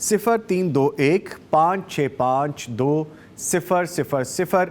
0321-565-2000।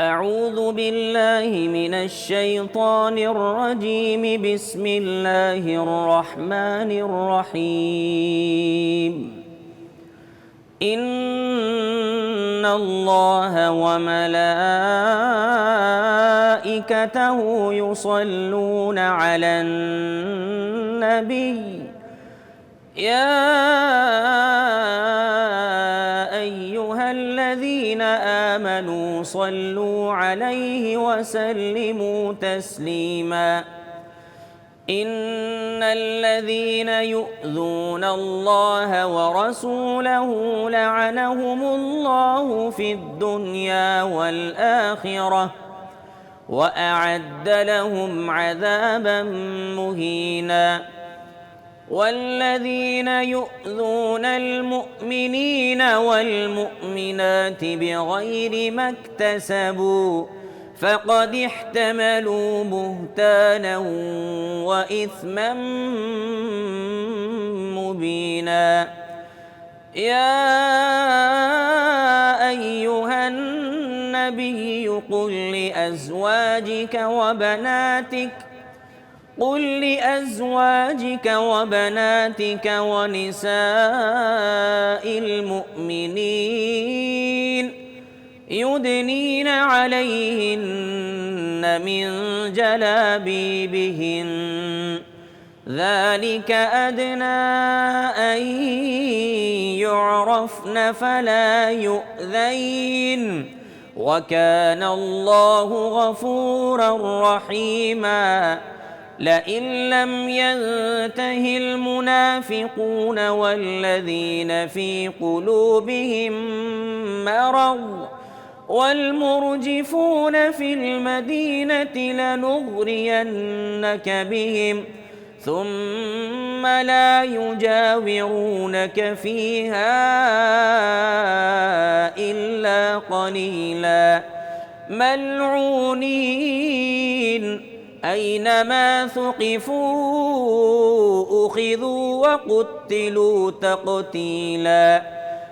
أعوذ بالله من الشيطان الرجيم بسم الله الرحمن الرحيم إن الله وملائكته يصلون على النبي يا أيها الذين آمنوا صلوا عليه وسلموا تسليما إن الذين يؤذون الله ورسوله لعنهم الله في الدنيا والآخرة وأعد لهم عذابا مهينا والذين يؤذون المؤمنين والمؤمنات بغير ما اكتسبوا فقد احتملوا بهتانا وإثما مبينا يا أيها النبي قل لأزواجك وبناتك ونساء المؤمنين يدنين عليهن من جلابيبهن ذلك أدنى أن يعرفن فلا يؤذين وكان الله غفورا رحيما لئن لم ينته المنافقون والذين في قلوبهم مرض والمرجفون في المدينة لنغرينك بهم ثم لا يجاورونك فيها إلا قليلا ملعونين أينما ثقفوا أخذوا وقتلوا تقتيلا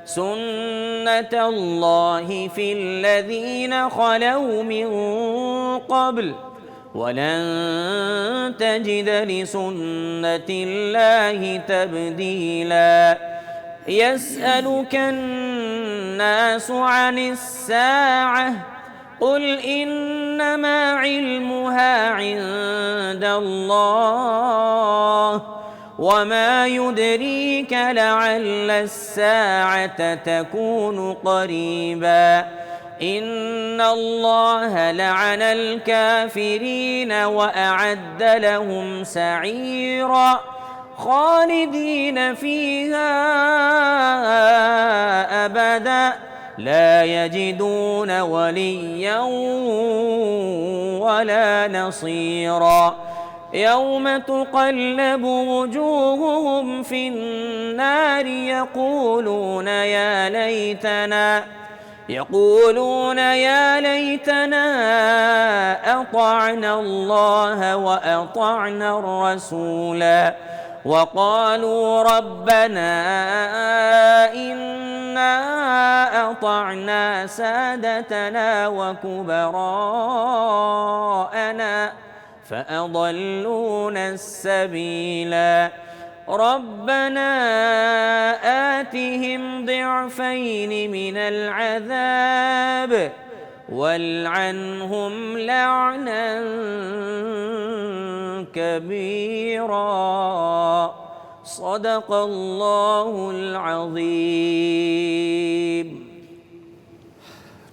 سنة الله في الذين خلوا من قبل ولن تجد لسنة الله تبديلا يسألك الناس عن الساعة قل إنما علمها عند الله وما يدريك لعل الساعة تكون قريبا إن الله لعن الكافرين وأعد لهم سعيرا خالدين فيها أبدا لا يجدون وليا ولا نصيرا يوم تقلب وجوههم في النار يقولون يا ليتنا أطعنا الله وأطعنا الرسولا وقالوا ربنا إنا أطعنا سادتنا وكبراءنا فأضلونا السبيلا ربنا آتهم ضعفين من العذاب والعنهم لعنا كبيرا صدق الله العظيم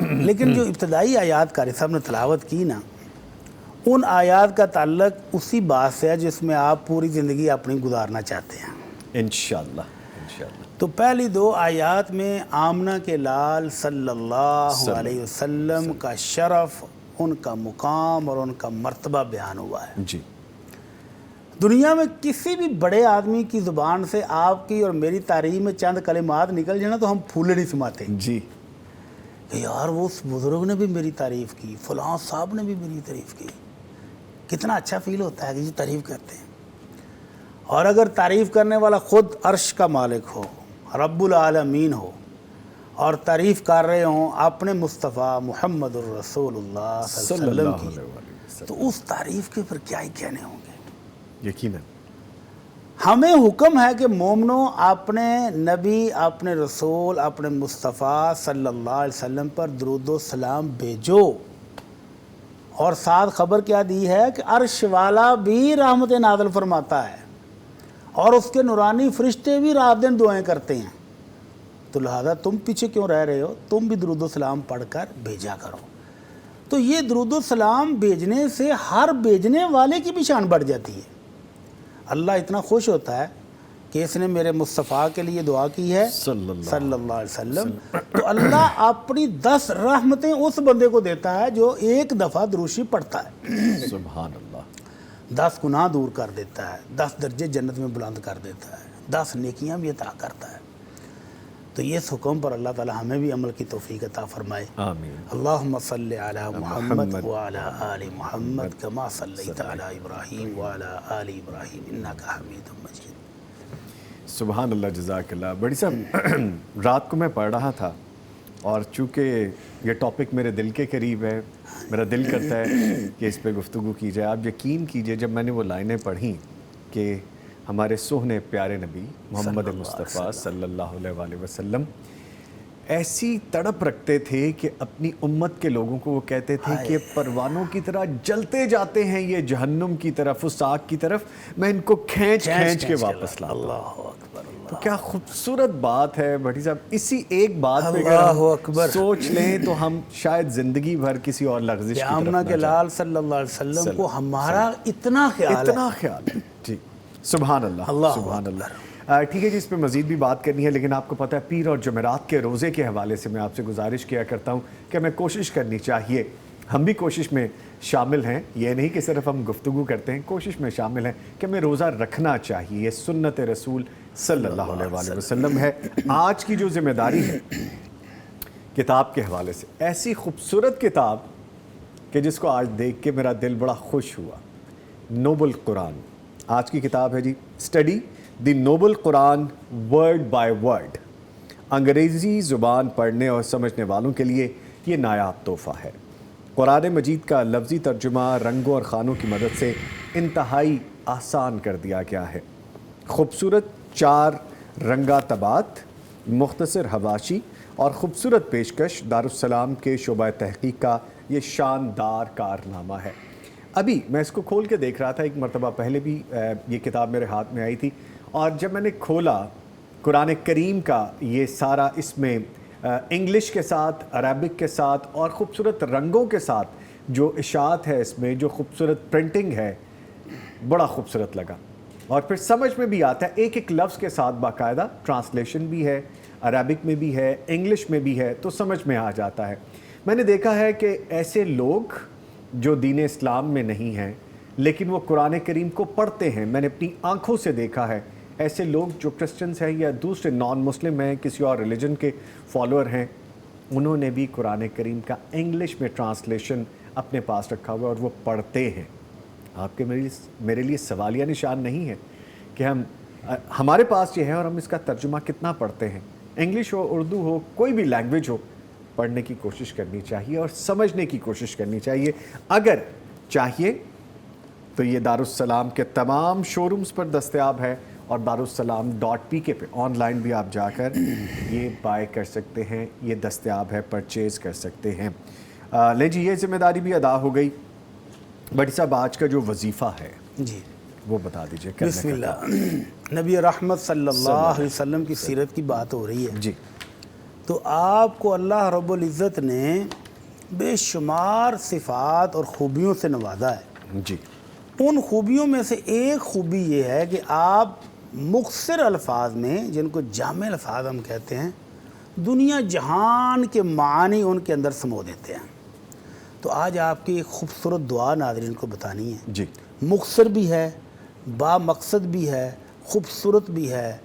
لیکن جو ابتدائی آیات قاری صاحب نے تلاوت کی نا، ان آیات کا تعلق اسی بات سے ہے جس میں آپ پوری زندگی اپنی گزارنا چاہتے ہیں انشاءاللہ۔ تو پہلی 2 آیات میں آمنہ کے لال صلی اللہ علیہ وسلم کا شرف، ان کا مقام اور ان کا مرتبہ بیان ہوا ہے۔ جی دنیا میں کسی بھی بڑے آدمی کی زبان سے آپ کی اور میری تعریف میں چند کلمات نکل جائیں تو ہم پھولے نہیں سماتے جی، کہ یار وہ اس بزرگ نے بھی میری تعریف کی، فلاں صاحب نے بھی میری تعریف کی۔ کتنا اچھا فیل ہوتا ہے کہ یہ تعریف کرتے ہیں۔ اور اگر تعریف کرنے والا خود عرش کا مالک ہو، رب العالمین ہو، اور تعریف کر رہے ہوں اپنے مصطفیٰ محمد الرسول اللہ صلی اللہ علیہ وسلم کی، تو اس تعریف کے پر کیا ہی کہنے ہوں گے۔ یقیناً ہمیں حکم ہے کہ مومنوں اپنے نبی، اپنے رسول، اپنے مصطفیٰ صلی اللہ علیہ وسلم پر درود و سلام بھیجو، اور ساتھ خبر کیا دی ہے کہ عرش والا بھی رحمت نازل فرماتا ہے اور اس کے نورانی فرشتے بھی رات دن دعائیں کرتے ہیں، تو لہذا تم پیچھے کیوں رہ رہے ہو، تم بھی درود و سلام پڑھ کر بھیجا کرو۔ تو یہ درود و سلام بھیجنے سے ہر بھیجنے والے کی بھی شان بڑھ جاتی ہے۔ اللہ اتنا خوش ہوتا ہے کہ اس نے میرے مصطفیٰ کے لیے دعا کی ہے صلی اللہ علیہ وسلم، تو اللہ اپنی 10 رحمتیں اس بندے کو دیتا ہے جو ایک دفعہ دروشی پڑھتا ہے۔ سبحان اللہ۔ 10 گناہ دور کر دیتا ہے، 10 درجے جنت میں بلند کر دیتا ہے، 10 نیکیاں بھی عطا کرتا ہے۔ تو یہ اس حکم پر اللہ تعالی ہمیں بھی عمل کی توفیق عطا فرمائے۔ آمین۔ اللہم صلی علی محمد وعلی آل محمد کما صلیت علی ابراہیم وعلی آل ابراہیم انک حمید مجید۔ سبحان اللہ، جزاک اللہ۔ بڑی صاحب، رات کو میں پڑھ رہا تھا اور چونکہ یہ ٹاپک میرے دل کے قریب ہے، میرا دل کرتا ہے کہ اس پہ گفتگو کی جائے۔ آپ یقین کیجئے جب میں نے وہ لائنیں پڑھیں کہ ہمارے سوہنے پیارے نبی محمد مصطفیٰ صلی اللہ علیہ وآلہ وسلم ایسی تڑپ رکھتے تھے کہ اپنی امت کے لوگوں کو وہ کہتے تھے کہ پروانوں کی طرح جلتے جاتے ہیں یہ جہنم کی طرف، اس آگ کی طرف، میں ان کو کھینچ کے واپس لاتا ہوں۔ اللہ اکبر، تو کیا خوبصورت بات ہے بھٹی صاحب۔ اسی ایک بات پہ اللہ اگر ہم اکبر سوچ لیں تو ہم شاید زندگی بھر کسی اور لغزش کی طرف آمنہ نہ کے جائیں۔ لال صلی اللہ علیہ وسلم کو ہمارا اتنا خیال اتنا خیال ہے جی، سبحان اللہ، اللہ سبحان اللہ۔ ٹھیک ہے جی، اس پہ مزید بھی بات کرنی ہے، لیکن آپ کو پتہ ہے پیر اور جمعرات کے روزے کے حوالے سے میں آپ سے گزارش کیا کرتا ہوں کہ ہمیں کوشش کرنی چاہیے، ہم بھی کوشش میں شامل ہیں، یہ نہیں کہ صرف ہم گفتگو کرتے ہیں، کوشش میں شامل ہیں کہ ہمیں روزہ رکھنا چاہیے۔ یہ سنت رسول صلی اللہ علیہ وآلہ وسلم ہے۔ آج کی جو ذمہ داری ہے کتاب کے حوالے سے، ایسی خوبصورت کتاب کہ جس کو آج دیکھ کے میرا دل بڑا خوش ہوا، نوبل قرآن۔ آج کی کتاب ہے جی study the noble Quran word by word. انگریزی زبان پڑھنے اور سمجھنے والوں کے لیے یہ نایاب تحفہ ہے۔ قرآن مجید کا لفظی ترجمہ رنگوں اور خانوں کی مدد سے انتہائی آسان کر دیا گیا ہے۔ خوبصورت 4 رنگاتبات، مختصر حواشی اور خوبصورت پیشکش دارالسلام کے شعبہ تحقیق کا یہ شاندار کارنامہ ہے۔ ابھی میں اس کو کھول کے دیکھ رہا تھا، ایک مرتبہ پہلے بھی یہ کتاب میرے ہاتھ میں آئی تھی، اور جب میں نے کھولا قرآن کریم کا یہ سارا، اس میں انگلش کے ساتھ، عربک کے ساتھ اور خوبصورت رنگوں کے ساتھ جو اشاعت ہے، اس میں جو خوبصورت پرنٹنگ ہے، بڑا خوبصورت لگا۔ اور پھر سمجھ میں بھی آتا ہے، ایک ایک لفظ کے ساتھ باقاعدہ ٹرانسلیشن بھی ہے، عربک میں بھی ہے، انگلش میں بھی ہے، تو سمجھ میں آ جاتا ہے۔ میں نے دیکھا ہے کہ ایسے لوگ جو دین اسلام میں نہیں ہیں لیکن وہ قرآن کریم کو پڑھتے ہیں، میں نے اپنی آنکھوں سے دیکھا ہے، ایسے لوگ جو کرسچنز ہیں یا دوسرے نان مسلم ہیں، کسی اور ریلیجن کے فالوور ہیں، انہوں نے بھی قرآن کریم کا انگلش میں ٹرانسلیشن اپنے پاس رکھا ہوا اور وہ پڑھتے ہیں۔ آپ کے میرے لیے سوالیہ نشان نہیں ہے کہ ہمارے پاس یہ ہے اور ہم اس کا ترجمہ کتنا پڑھتے ہیں۔ انگلش ہو، اردو ہو، کوئی بھی لینگویج ہو، پڑھنے کی کوشش کرنی چاہیے اور سمجھنے کی کوشش کرنی چاہیے۔ اگر چاہیے تو یہ دارالسلام کے تمام شو رومز پر دستیاب ہے، اور darussalam.pk پہ آن لائن بھی آپ جا کر یہ بائی کر سکتے ہیں، یہ دستیاب ہے، پرچیز کر سکتے ہیں۔ لے جی، یہ ذمہ داری بھی ادا ہو گئی۔ بڑی صاحب، آج کا جو وظیفہ ہے جی وہ بتا دیجئے۔ بسم اللہ۔ نبی رحمت صلی اللہ علیہ وسلم کی سیرت کی بات ہو رہی ہے۔ جی۔ تو آپ کو اللہ رب العزت نے بے شمار صفات اور خوبیوں سے نوازا ہے۔ جی ان خوبیوں میں سے ایک خوبی یہ ہے کہ آپ مختصر الفاظ میں، جن کو جامع الفاظ ہم کہتے ہیں، دنیا جہان کے معانی ان کے اندر سمو دیتے ہیں۔ تو آج آپ کی ایک خوبصورت دعا ناظرین کو بتانی ہے، جی مختصر بھی ہے، با مقصد بھی ہے، خوبصورت بھی ہے،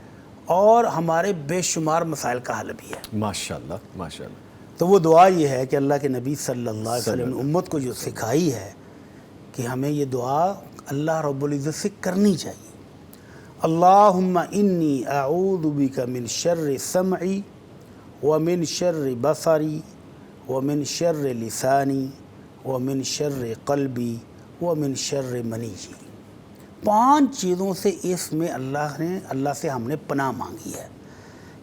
اور ہمارے بے شمار مسائل کا حل بھی ہے۔ ماشاءاللہ ماشاءاللہ۔ تو وہ دعا یہ ہے کہ اللہ کے نبی صلی اللہ علیہ وسلم نے امت کو جو سکھائی ہے کہ ہمیں یہ دعا اللہ رب العزت سے کرنی چاہیے۔ اللہم انی اعوذ بک من شر سمعی ومن شر بصری ومن شر لسانی ومن شر قلبی ومن شر منی۔ 5 چیزوں سے اس میں اللہ سے ہم نے پناہ مانگی ہے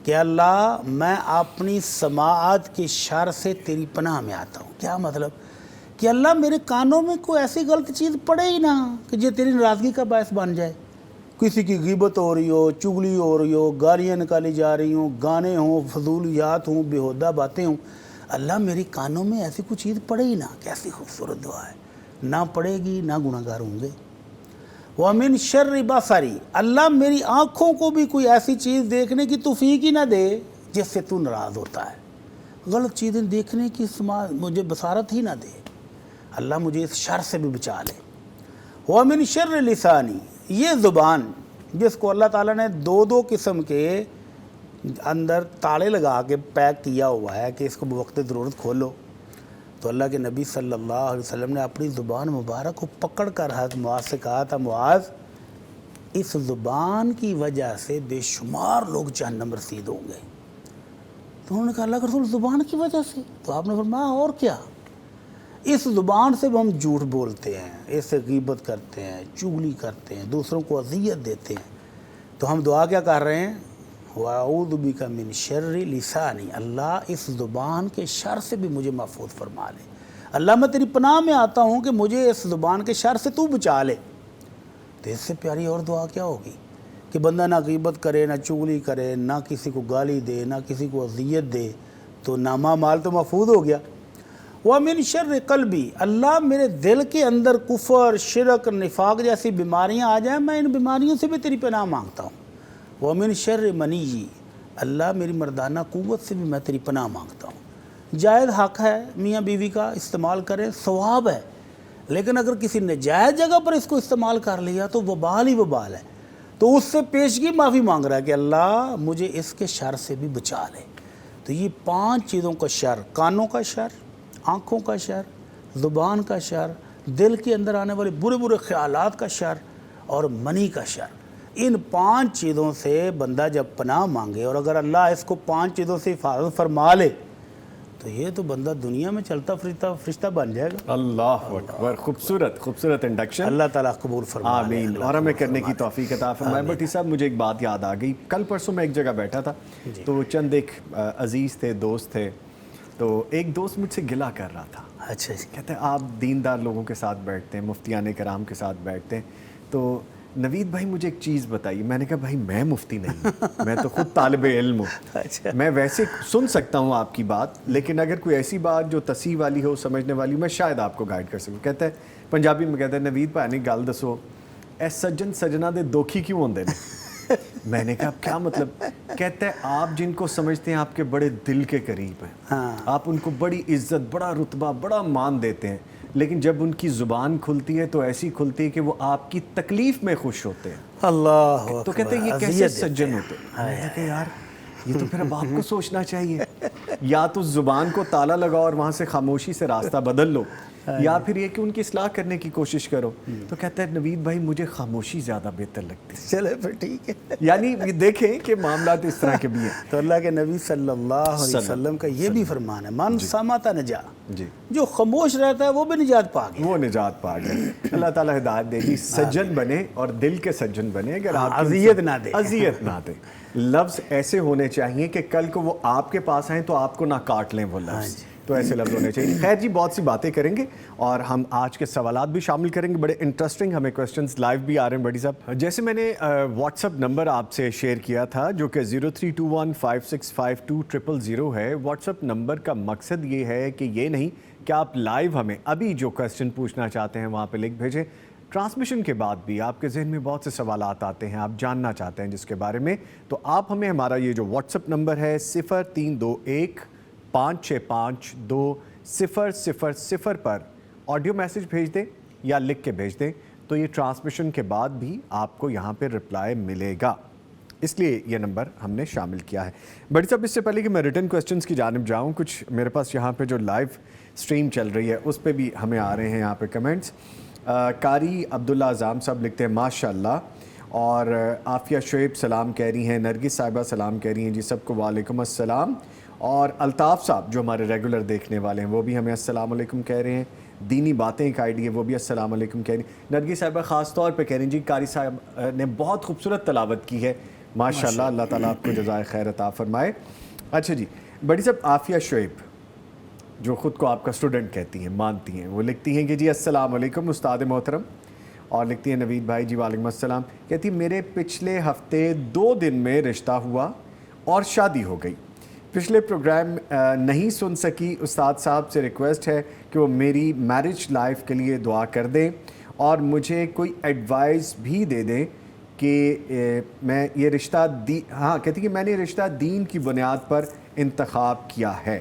کہ اللہ میں اپنی سماعت کے شر سے تیری پناہ میں آتا ہوں۔ کیا مطلب؟ کہ اللہ میرے کانوں میں کوئی ایسی غلط چیز پڑے ہی نہ کہ جو تیری ناراضگی کا باعث بن جائے۔ کسی کی غیبت ہو رہی ہو، چغلی ہو رہی ہو، گالیاں نکالی جا رہی ہوں، گانے ہوں، فضولیات ہوں، بیہودہ باتیں ہوں، اللہ میری کانوں میں ایسی کوئی چیز پڑے ہی نہ۔ کیسی خوبصورت دعا ہے، نہ پڑے گی نہ گناہگار ہوں گے۔ وَمِن شَرِّ بَصَرِي، اللہ میری آنکھوں کو بھی کوئی ایسی چیز دیکھنے کی توفیق ہی نہ دے جس سے تو ناراض ہوتا ہے۔ غلط چیزیں دیکھنے کی مجھے بصارت ہی نہ دے، اللہ مجھے اس شر سے بھی بچا لے۔ وَمِن شَرِّ لِسَانِي، یہ زبان جس کو اللہ تعالیٰ نے 2 قسم کے اندر تالے لگا کے پیک کیا ہوا ہے کہ اس کو بوقت ضرورت کھولو، تو اللہ کے نبی صلی اللہ علیہ وسلم نے اپنی زبان مبارک کو پکڑ کر حضرت معاذ سے کہا تھا، معاذ اس زبان کی وجہ سے بے شمار لوگ جہنم رسید ہوں گے۔ تو انہوں نے کہا اللہ کے رسول زبان کی وجہ سے؟ تو آپ نے فرمایا اور کیا، اس زبان سے ہم جھوٹ بولتے ہیں، اس سے غیبت کرتے ہیں، چغلی کرتے ہیں، دوسروں کو اذیت دیتے ہیں۔ تو ہم دعا کیا کر رہے ہیں؟ وَأَعُوذُ بِكَ مِن شَرِّ لِسَانِي، اللہ اس زبان کے شر سے بھی مجھے محفوظ فرما لے۔ اللہ میں تیری پناہ میں آتا ہوں کہ مجھے اس زبان کے شر سے تو بچا لے۔ تو اس سے پیاری اور دعا کیا ہوگی کہ بندہ نہ غیبت کرے، نہ چغلی کرے، نہ کسی کو گالی دے، نہ کسی کو اذیت دے، تو نامہ مال تو محفوظ ہو گیا۔ وَمِن شَرِّ قَلْبِي، اللہ میرے دل کے اندر کفر، شرک، نفاق جیسی بیماریاں آ جائیں، میں ان بیماریوں سے بھی تیری پناہ مانگتا ہوں۔ وَمِن شَرِّ مَنِيِّ، اللہ میری مردانہ قوت سے بھی میں تیری پناہ مانگتا ہوں۔ جائز حق ہے میاں بیوی کا، استعمال کریں، ثواب ہے، لیکن اگر کسی ناجائز جگہ پر اس کو استعمال کر لیا تو وبال ہی وبال ہے۔ تو اس سے پیشگی معافی مانگ رہا ہے کہ اللہ مجھے اس کے شر سے بھی بچا لے۔ تو یہ 5 چیزوں کا شر، کانوں کا شر، آنکھوں کا شر، زبان کا شر، دل کے اندر آنے والے برے برے خیالات کا شر، اور منی کا شر، ان 5 چیزوں سے بندہ جب پناہ مانگے، اور اگر اللہ اس کو 5 چیزوں سے حفاظت فرما لے تو یہ تو بندہ دنیا میں چلتا پھرتا فرشتہ بن جائے گا۔ اللہ اکبر، خوبصورت خوبصورت انڈکشن، اللہ تعالیٰ قبول فرما لے۔ آمین، اور ہمیں کرنے کی توفیق عطا فرمائے۔ بٹی صاحب مجھے ایک بات یاد آ گئی، کل پرسوں میں ایک جگہ بیٹھا تھا تو چند ایک عزیز تھے، دوست تھے، تو ایک دوست مجھ سے گلہ کر رہا تھا۔ اچھا جی، کہتے ہیں آپ دیندار لوگوں کے ساتھ بیٹھتے ہیں، مفتیان کرام کے ساتھ بیٹھتے ہیں، تو نوید بھائی مجھے ایک چیز بتائیے۔ میں نے کہا بھائی میں مفتی نہیں ہوں، میں تو خود طالب علم ہوں، اچھا، میں ویسے سن سکتا ہوں آپ کی بات، لیکن اگر کوئی ایسی بات جو تصحیح والی ہو، سمجھنے والی ہو، میں شاید آپ کو گائیڈ کر سکوں۔ کہتا ہے پنجابی میں کہتا ہے نوید بھائی نے گل دسو اے سجن سجنا دے دوکھی کیوں ہوندے نے؟ میں نے کہا کیا مطلب؟ کہتا ہے آپ جن کو سمجھتے ہیں آپ کے بڑے دل کے قریب ہیں، آپ ان کو بڑی عزت، بڑا رتبہ، بڑا مان دیتے ہیں، لیکن جب ان کی زبان کھلتی ہے تو ایسی کھلتی ہے کہ وہ آپ کی تکلیف میں خوش ہوتے ہیں۔ اللہ تو کہتے ہیں یہ کیسے سجن ہوتے ہیں؟ میں نے کہا یار یہ تو پھر اب آپ کو سوچنا چاہیے، یا تو زبان کو تالا لگاؤ اور وہاں سے خاموشی سے راستہ بدل لو، یا پھر یہ کہ ان کی اصلاح کرنے کی کوشش کرو۔ تو کہتا ہے نوید بھائی مجھے خاموشی زیادہ بہتر لگتی ہے۔ چلے پھر ٹھیک ہے، یعنی دیکھیں کہ معاملات اس طرح کے بھی ہیں۔ تو اللہ کے نبی صلی اللہ علیہ وسلم کا یہ بھی فرمان ہے، من صمت نجا، جی، جو خاموش رہتا ہے وہ بھی نجات پا گیا۔ وہ نجات پا گئے۔ اللہ تعالیٰ ہدایت دے گی، سجن بنے اور دل کے سجن بنے، اگر آپ اذیت نہ دے، اذیت نہ دے۔ لفظ ایسے ہونے چاہیے کہ کل کو وہ آپ کے پاس آئیں تو آپ کو نہ کاٹ لیں وہ لفظ، تو ایسے لفظ ہونے چاہیے. خیر جی, بہت سی باتیں کریں گے اور ہم آج کے سوالات بھی شامل کریں گے. بڑے انٹرسٹنگ ہمیں کویسچنز لائیو بھی آ رہے ہیں بڑی صاحب. جیسے میں نے واٹس ایپ نمبر آپ سے شیئر کیا تھا جو کہ 0321565200 ہے. واٹس ایپ نمبر کا مقصد یہ ہے کہ یہ نہیں کہ آپ لائیو ہمیں ابھی جو کویسچن پوچھنا چاہتے ہیں وہاں پہ لکھ بھیجیں. ٹرانسمیشن کے بعد بھی آپ کے ذہن میں بہت سے سوالات آتے ہیں, آپ جاننا چاہتے ہیں جس کے بارے میں, تو آپ ہمیں ہمارا یہ جو واٹس ایپ نمبر ہے 0321565200 پر آڈیو میسج بھیج دیں یا لکھ کے بھیج دیں, تو یہ ٹرانسمیشن کے بعد بھی آپ کو یہاں پہ رپلائی ملے گا. اس لیے یہ نمبر ہم نے شامل کیا ہے. بڑی صاحب, اس سے پہلے کہ میں ریٹن کویسچنز کی جانب جاؤں, کچھ میرے پاس یہاں پہ جو لائیو سٹریم چل رہی ہے اس پہ بھی ہمیں آ رہے ہیں یہاں پہ کمنٹس. قاری عبداللہ اعظام صاحب لکھتے ہیں ماشاء اللہ, اور عافیہ شعیب سلام کہہ رہی ہیں, نرگس صاحبہ سلام کہہ رہی ہیں جی سب کو وعلیکم السلام, اور الطاف صاحب جو ہمارے ریگولر دیکھنے والے ہیں وہ بھی ہمیں السلام علیکم کہہ رہے ہیں. دینی باتیں ایک آئی ڈی ہے وہ بھی السلام علیکم کہہ رہی ہیں. نرگس صاحبہ خاص طور پہ کہہ رہی ہیں جی قاری صاحب نے بہت خوبصورت تلاوت کی ہے, ماشاء اللہ, اللہ تعالیٰ آپ کو جزائے خیر عطا فرمائے. اچھا جی, بڑی صاحب عافیہ شعیب جو خود کو آپ کا اسٹوڈنٹ کہتی ہیں, مانتی ہیں, وہ لکھتی ہیں کہ جی السلام علیکم استاد محترم, اور لکھتی ہیں نوید بھائی جی وعلیکم السلام. کہتی میرے پچھلے ہفتے 2 دن میں رشتہ ہوا اور شادی ہو گئی. پچھلے پروگرام نہیں سن سکی. استاد صاحب سے ریکویسٹ ہے کہ وہ میری میرج لائف کے لیے دعا کر دیں اور مجھے کوئی ایڈوائز بھی دے دیں کہ میں یہ رشتہ کہتی کہ میں نے رشتہ دین کی بنیاد پر انتخاب کیا ہے.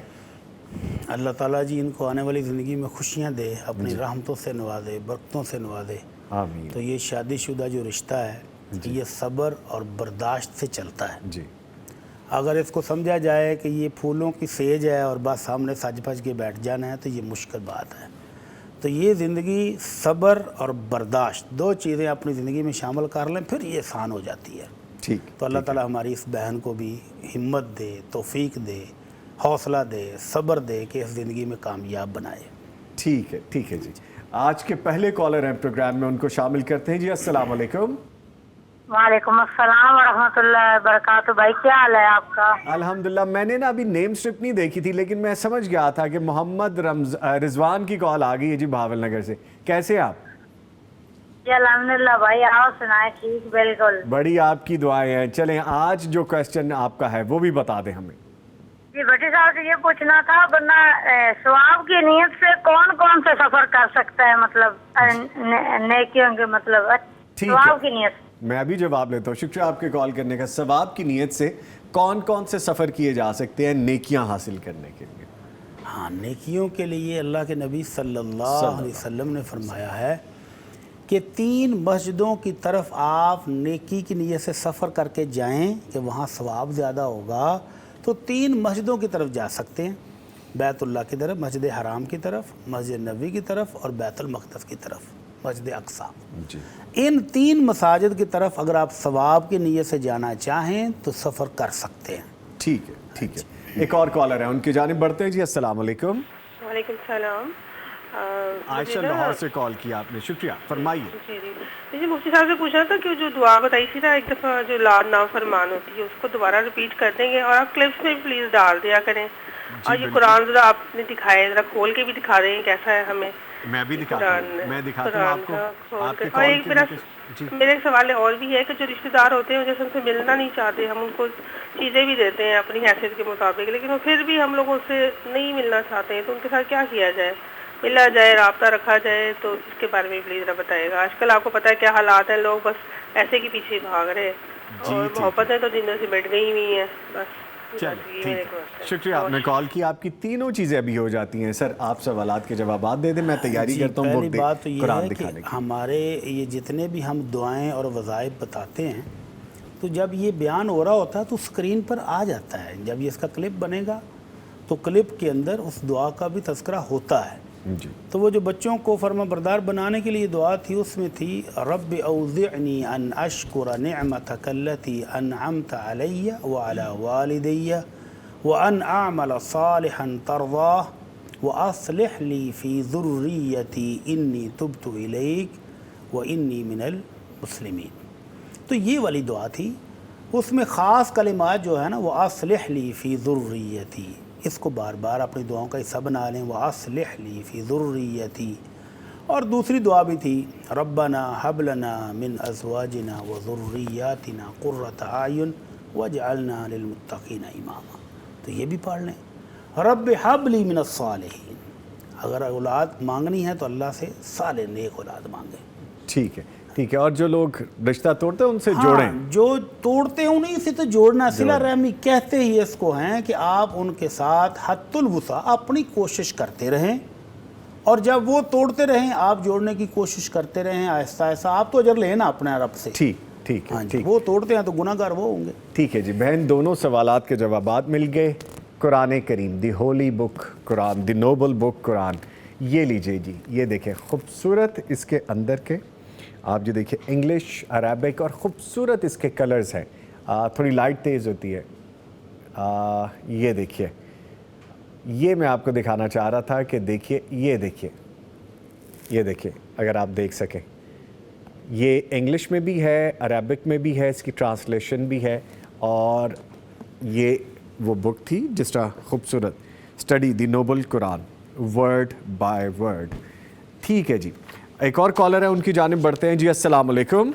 اللہ تعالیٰ جی ان کو آنے والی زندگی میں خوشیاں دے, اپنی رحمتوں سے نوازے, برکتوں سے نوازے. آمین. تو یہ شادی شدہ جو رشتہ ہے یہ صبر اور برداشت سے چلتا ہے. جی, اگر اس کو سمجھا جائے کہ یہ پھولوں کی سیج ہے اور بس سامنے سج پھج کے بیٹھ جانا ہے تو یہ مشکل بات ہے. تو یہ زندگی صبر اور برداشت 2 چیزیں اپنی زندگی میں شامل کر لیں پھر یہ آسان ہو جاتی ہے. ٹھیک. تو اللہ تعالیٰ ہماری اس بہن کو بھی ہمت دے, توفیق دے, حوصلہ دے, صبر دے کہ اس زندگی میں کامیاب بنائے. ٹھیک ہے, ٹھیک ہے جی. آج کے پہلے کالر ہیں پروگرام میں, ان کو شامل کرتے ہیں. جی السلام علیکم. وعلیکم السلام ورحمۃ اللہ وبرکاتہ. بھائی کیا حال ہے آپ کا؟ الحمدللہ. میں نے نا ابھی نیم سٹرپ نہیں دیکھی تھی لیکن میں سمجھ گیا تھا کہ محمد رضوان کی کال آ گئی ہے جی بھاول نگر سے. کیسے آپ؟ جی الحمدللہ بھائی, آپ سنائیں. ٹھیک بالکل. بڑی آپ کی دعائیں ہیں. چلیں آج جو کویسچن آپ کا ہے وہ بھی بتا دیں ہمیں. جی بھٹی صاحب سے یہ پوچھنا تھا, ورنہ ثواب کی نیت سے کون کون سے سفر کر سکتا ہے, مطلب نیکیوں کے, مطلب ثواب کی نیت. میں ابھی جواب لیتا ہوں. شکریہ آپ کے کال کرنے کا. ثواب کی نیت سے کون کون سے سفر کیے جا سکتے ہیں نیکیاں حاصل کرنے کے لیے؟ ہاں, نیکیوں کے لیے اللہ کے نبی صلی اللہ علیہ وسلم نے فرمایا ہے کہ 3 مسجدوں کی طرف آپ نیکی کی نیت سے سفر کر کے جائیں کہ وہاں ثواب زیادہ ہوگا. تو 3 مسجدوں کی طرف جا سکتے ہیں, بیت اللہ کی طرف, مسجد حرام کی طرف, مسجد نبوی کی طرف, اور بیت المقدس کی طرف, مسجد اقصی. جی, ان 3 مساجد کی طرف اگر آپ ثواب کی نیت سے جانا چاہیں تو سفر کر سکتے ہیں. ٹھیک ہے, ٹھیک ہے. ایک اور کالر ہے, ان کی جانب بڑھتے ہیں. جی السلام علیکم. وعلیکم السلام. عائشہ لاہور سے کال کیا آپ نے, شکریہ, فرمائیے. جی مفتی صاحب سے پوچھنا تھا کہ جو دعا بتائی تھی نا ایک دفعہ جو لا نافرمان ہوتی ہے اس کو دوبارہ ریپیٹ کر دیں گے, اور آپ کلپس میں پلیز ڈال دیا کریں. اور یہ قرآن ذرا آپ نے دکھایا, ذرا کھول کے بھی دکھا دیں کیسا ہے ہمیں. میں بھی دکھاتا ہوں, میں دکھاتا ہوں آپ کو. آپ کے اور ایک جی, میرا ایک سوال اور بھی ہے کہ جو رشتہ دار ہوتے ہیں جیسے ہم سے ملنا نہیں چاہتے, ہم ان کو چیزیں بھی دیتے ہیں اپنی حیثیت کے مطابق, لیکن وہ پھر بھی ہم لوگوں سے نہیں ملنا چاہتے ہیں, تو ان کے ساتھ کیا کیا جائے؟ ملا جائے, رابطہ رکھا جائے؟ تو اس کے بارے میں پلیز ذرا بتائے گا. آج کل آپ کو پتہ ہے کیا حالات ہیں, لوگ بس ایسے کے پیچھے بھاگ رہے ہیں, اور محبتیں تو دنوں سے مٹ گئی ہوئی ہیں بس. چلیں, شکریہ آپ نے کال کی. آپ کی 3 چیزیں ابھی ہو جاتی ہیں. سر آپ سوالات کے جوابات دے دیں, میں تیاری کرتا ہوں. پہلی بات تو یہ ہے کہ ہمارے یہ جتنے بھی ہم دعائیں اور وظائف بتاتے ہیں تو جب یہ بیان ہو رہا ہوتا ہے تو اسکرین پر آ جاتا ہے. جب یہ اس کا کلپ بنے گا تو کلپ کے اندر اس دعا کا بھی تذکرہ ہوتا ہے. جی, تو وہ جو بچوں کو فرما بردار بنانے کے لیے دعا تھی اس میں تھی رب اوزعنی ان اشکر نعمتک التی انعمت علی وعلی والدی وان اعمل صالحا ترضاه واصلح لی فی ذریتی انی تبت الیک وانی من المسلمین. تو یہ والی دعا تھی. اس میں خاص کلمات جو ہے نا وہ اصلح لی فی ذریتی, اس کو بار بار اپنی دعاؤں کا حصہ بنا لیں. وَأَصْلِحْ لِي فِي ذُرِّيَّتِي. اور دوسری دعا بھی تھی ربنا هب لنا من ازواجنا وذرياتنا قرة اعین واجعلنا للمتقین اماما. تو یہ بھی پڑھ لیں رب هب لي من الصالحین. اگر اولاد مانگنی ہے تو اللہ سے صالح نیک اولاد مانگیں. ٹھیک ہے ٹھیک ہے. اور جو لوگ رشتہ توڑتے ہیں ان سے جوڑیں. جو توڑتے ہیں انہیں سے تو جوڑنا. صلہ رحمی کہتے ہی اس کو ہیں کہ آپ ان کے ساتھ حد الوسع اپنی کوشش کرتے رہیں، اور جب وہ توڑتے رہیں آپ جوڑنے کی کوشش کرتے رہیں آہستہ آہستہ. آپ تو اجر لیں نا اپنے رب سے. ٹھیک ہے ٹھیک. وہ توڑتے ہیں تو گناہ گار وہ ہوں گے. ٹھیک ہے جی بہن، دونوں سوالات کے جوابات مل گئے. قرآن کریم، دی ہولی بک قرآن، دی نوبل بک قرآن، یہ لیجئے جی. یہ دیکھیں خوبصورت اس کے اندر کے، آپ جو دیکھیں انگلش، عربک، اور خوبصورت اس کے کلرز ہیں. تھوڑی لائٹ تیز ہوتی ہے. یہ دیکھیے، یہ میں آپ کو دکھانا چاہ رہا تھا کہ دیکھیے، یہ دیکھیے اگر آپ دیکھ سکیں. یہ انگلش میں بھی ہے، عربک میں بھی ہے، اس کی ٹرانسلیشن بھی ہے. اور یہ وہ بک تھی جس طرح خوبصورت study the noble Quran word by word. ٹھیک ہے جی، ایک اور کالر ہے، ان کی جانب بڑھتے ہیں. جی السلام علیکم.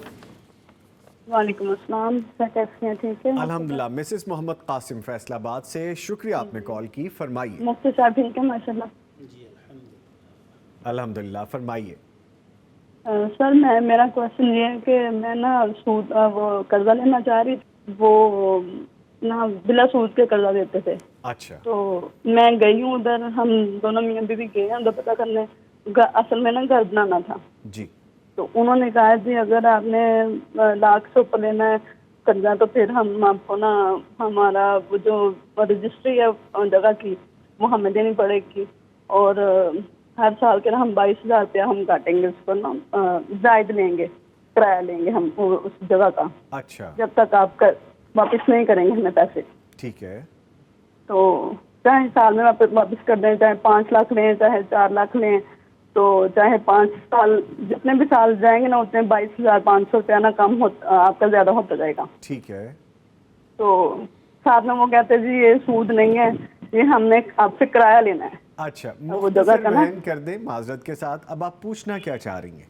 وعلیکم السلام. کیسے ہیں؟ ٹھیک ہے الحمدللہ. مسز محمد قاسم فیصل آباد سے، شکریہ آپ نے کال کی. فرمائیے. مفتی صاحب ٹھیک ہے ماشاء اللہ. الحمدللہ فرمائیے. سر میرا کوشچن یہ ہے کہ میں نا سود وہ قرضہ لینا چاہ رہی تھی، وہ نا بلا سود کے قرضہ دیتے تھے. اچھا. تو میں گئی ہوں ادھر، ہم دونوں میاں بیوی گئے ہیں ادھر پتہ کرنے. اصل میں نا گھر بنانا تھا جی. تو انہوں نے کہا جی اگر آپ نے لاکھ سے اوپر لینا ہے قرضہ تو پھر ہم آپ کو نا ہمارا وہ جو رجسٹری ہے جگہ کی وہ ہمیں دینی پڑے گی، اور ہر سال کے نا ہم 22,000 روپیہ ہم کاٹیں گے اس پر نا، زائد لیں گے، کرایہ لیں گے ہم اس جگہ کا. اچھا. جب تک آپ واپس نہیں کریں گے ہمیں پیسے. ٹھیک ہے. تو چاہے سال میں واپس کر دیں، چاہے 5 لاکھ لیں، چاہے 4 لاکھ لیں، تو چاہے 5 سال جتنے بھی سال جائیں گے نا اتنے 22,500 روپیہ نا کم آپ کا زیادہ ہوتا جائے گا. ٹھیک ہے. تو ساتھ میں وہ کہتے جی یہ سود نہیں ہے، یہ ہم نے آپ سے کرایہ لینا ہے. اچھا وہ جگہ کا نا بیان کر دیں معذرت کے ساتھ. اب آپ پوچھنا کیا چاہ رہی ہیں؟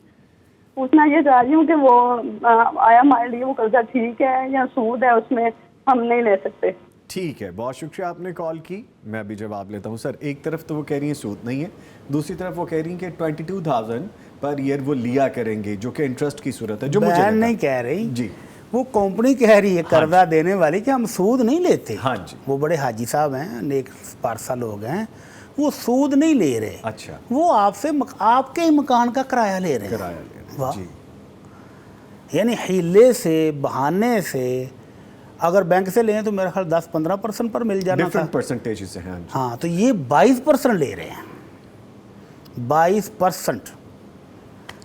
پوچھنا یہ چاہ رہی ہوں کہ وہ آیا ہمارے لیے وہ قرضہ ٹھیک ہے یا سود ہے، اس میں ہم نہیں لے سکتے. ٹھیک ہے، بہت شکریہ آپ نے کال کی. میں ابھی جواب لیتا ہوں. سر ایک طرف تو وہ کہہ رہی ہیں سود نہیں ہے، دوسری طرف وہ کہہ رہی ہیں کہ 22,000 پر ایئر وہ لیا کریں گے جو کہ انٹرسٹ کی صورت ہے. جو مجھے بہن نہیں کہہ رہی جی، وہ کمپنی کہہ رہی ہے قرضہ دینے والی کہ ہم سود نہیں لیتے. ہاں جی. وہ بڑے حاجی صاحب ہیں، نیک پارسا لوگ ہیں، وہ سود نہیں لے رہے. اچھا. وہ آپ سے آپ کے ہی مکان کا کرایہ لے رہے ہیں. کرایہ لے رہے ہیں. واہ. جی. یعنی حیلے سے، بہانے سے اگر بینک سے لیں تو میرا خیال 10-15% پر مل جانا تھا. ڈفرنٹ پرسنٹیجز ہیں. ہاں تو یہ 22% لے رہے ہیں. 22%.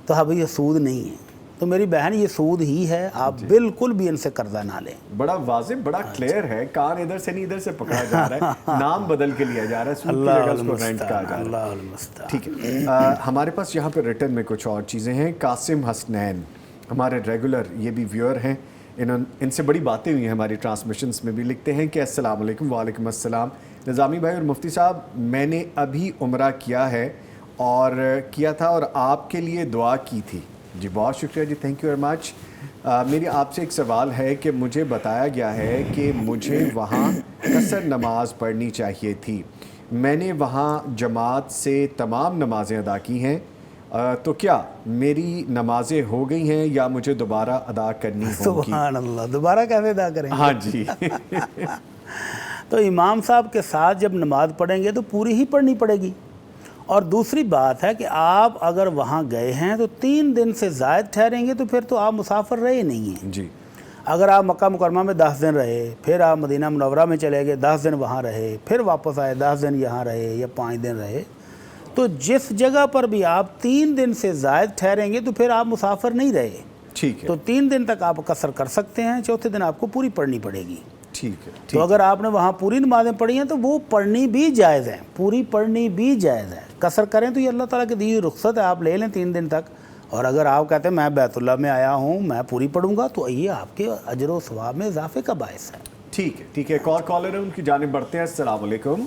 تو اب یہ سود نہیں ہے. تو میری بہن یہ سود ہی ہے، آپ بالکل بھی ان سے قرضہ نہ لیں. بڑا واضح، بڑا کلیئر ہے. کان ادھر سے نہیں ادھر سے پکڑا جا رہا ہے، نام بدل کے لیا جا رہا ہے، سود کی جگہ اس کو رینٹ کہا جا رہا ہے. ٹھیک ہے. ہمارے پاس یہاں پہ ریٹن میں کچھ اور چیزیں ہیں. قاسم حسنین ہمارے ریگولر یہ بھی ویور ہیں، ان سے بڑی باتیں ہوئی ہیں ہماری ٹرانسمیشنز میں بھی. لکھتے ہیں کہ السلام علیکم. وعلیکم السلام. نظامی بھائی اور مفتی صاحب، میں نے ابھی عمرہ کیا تھا اور آپ کے لیے دعا کی تھی. جی بہت شکریہ جی، تھینک یو ویری مچ. میری آپ سے ایک سوال ہے کہ مجھے بتایا گیا ہے کہ مجھے وہاں قصر نماز پڑھنی چاہیے تھی. میں نے وہاں جماعت سے تمام نمازیں ادا کی ہیں، تو کیا میری نمازیں ہو گئی ہیں یا مجھے دوبارہ ادا کرنی ہوں گی؟ سبحان اللہ، دوبارہ کیسے ادا کریں گے؟ ہاں جی. تو امام صاحب کے ساتھ جب نماز پڑھیں گے تو پوری ہی پڑھنی پڑے گی. اور دوسری بات ہے کہ آپ اگر وہاں گئے ہیں تو 3 دن سے زائد ٹھہریں گے تو پھر تو آپ مسافر رہے نہیں ہیں. جی. اگر آپ مکہ مکرمہ میں 10 دن رہے، پھر آپ مدینہ منورہ میں چلے گئے، 10 دن وہاں رہے، پھر واپس آئے 10 دن یہاں رہے یا 5 دن رہے، تو جس جگہ پر بھی آپ 3 دن سے زائد ٹھہریں گے تو پھر آپ مسافر نہیں رہے. ٹھیک ہے. تو 3 دن تک آپ قصر کر سکتے ہیں، چوتھے دن آپ کو پوری پڑھنی پڑے گی. ٹھیک ہے. تو اگر آپ نے وہاں پوری نمازیں پڑھی ہیں تو وہ پڑھنی بھی جائز ہیں، پوری پڑھنی بھی جائز ہے. قصر کریں تو یہ اللہ تعالیٰ کی دی ہوئی رخصت ہے، آپ لے لیں 3 دن تک. اور اگر آپ کہتے ہیں میں بیت اللہ میں آیا ہوں میں پوری پڑھوں گا تو یہ آپ کے اجر و ثواب میں اضافے کا باعث ہے. ٹھیک ہے. ٹھیک ہے. ایک اور کالر ہے، ان کی جانب بڑھتے ہیں. السلام علیکم.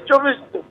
24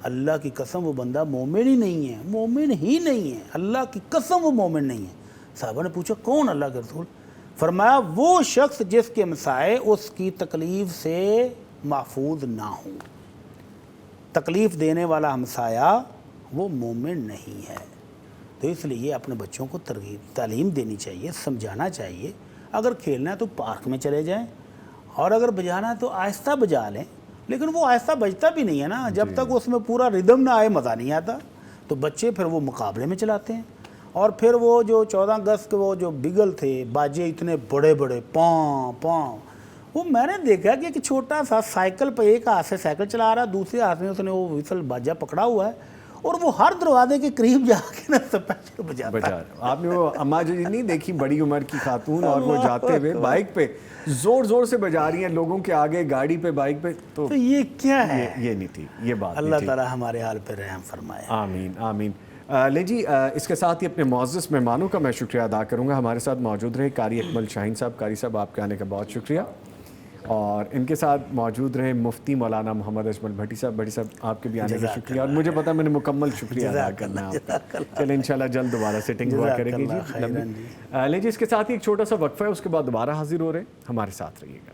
اللہ کی قسم وہ بندہ مومن ہی نہیں ہے، مومن ہی نہیں ہے، اللہ کی قسم وہ مومن نہیں ہے۔ صحابہ نے پوچھا کون اللہ کے رسول؟ فرمایا وہ شخص جس کے مسائے اس کی تکلیف سے محفوظ نہ ہوں، تکلیف دینے والا ہمسایہ وہ مومن نہیں ہے۔ تو اس لیے اپنے بچوں کو تعلیم دینی چاہیے، سمجھانا چاہیے۔ اگر کھیلنا ہے تو پارک میں چلے جائیں، اور اگر بجانا ہے تو آہستہ بجا لیں، لیکن وہ آہستہ بجتا بھی نہیں ہے نا، جب تک اس میں پورا ردم نہ آئے مزہ نہیں آتا۔ تو بچے پھر وہ مقابلے میں چلاتے ہیں، اور پھر وہ جو 14 اگست کے وہ جو بگل تھے، باجے اتنے بڑے بڑے پاں پاں، وہ میں نے دیکھا کہ ایک چھوٹا سا سائیکل پہ ایک ہاتھ سے سائیکل چلا رہا ہے، دوسرے ہاتھ میں اس نے وہ وhistle باجا پکڑا ہوا ہے، اور وہ ہر دروازے کے قریب جا کے نا سپیشل بجاتا ہے۔ آپ نے وہ اماں جو نہیں دیکھی بڑی عمر کی خاتون، اور وہ جاتے ہوئے بائک پہ زور زور سے بجا رہی ہیں لوگوں کے آگے گاڑی پہ بائک پہ، تو یہ کیا ہے؟ یہ نہیں تھی، یہ بات نہیں اللہ تھی۔ تعالی ہمارے حال پہ رحم فرمائے۔ آمین آمین۔ لے جی، اس کے ساتھ ہی اپنے معزز مہمانوں کا میں شکریہ ادا کروں گا، ہمارے ساتھ موجود رہے قاری اکمل شاہین صاحب۔ قاری صاحب آپ کے آنے کا بہت شکریہ، اور ان کے ساتھ موجود رہے مفتی مولانا محمد اجمل بھٹی صاحب۔ بھٹی صاحب آپ کے بھی آنے کا شکریہ، اور مجھے پتا میں نے مکمل شکریہ ادا کرنا ہے آپ کا۔ چلیں انشاءاللہ جلد دوبارہ سیٹنگ ہوا کرے گی جی۔ لے جی، اس کے ساتھ ہی ایک چھوٹا سا وقفہ ہے، اس کے بعد دوبارہ حاضر ہو رہے ہیں، ہمارے ساتھ رہیے گا۔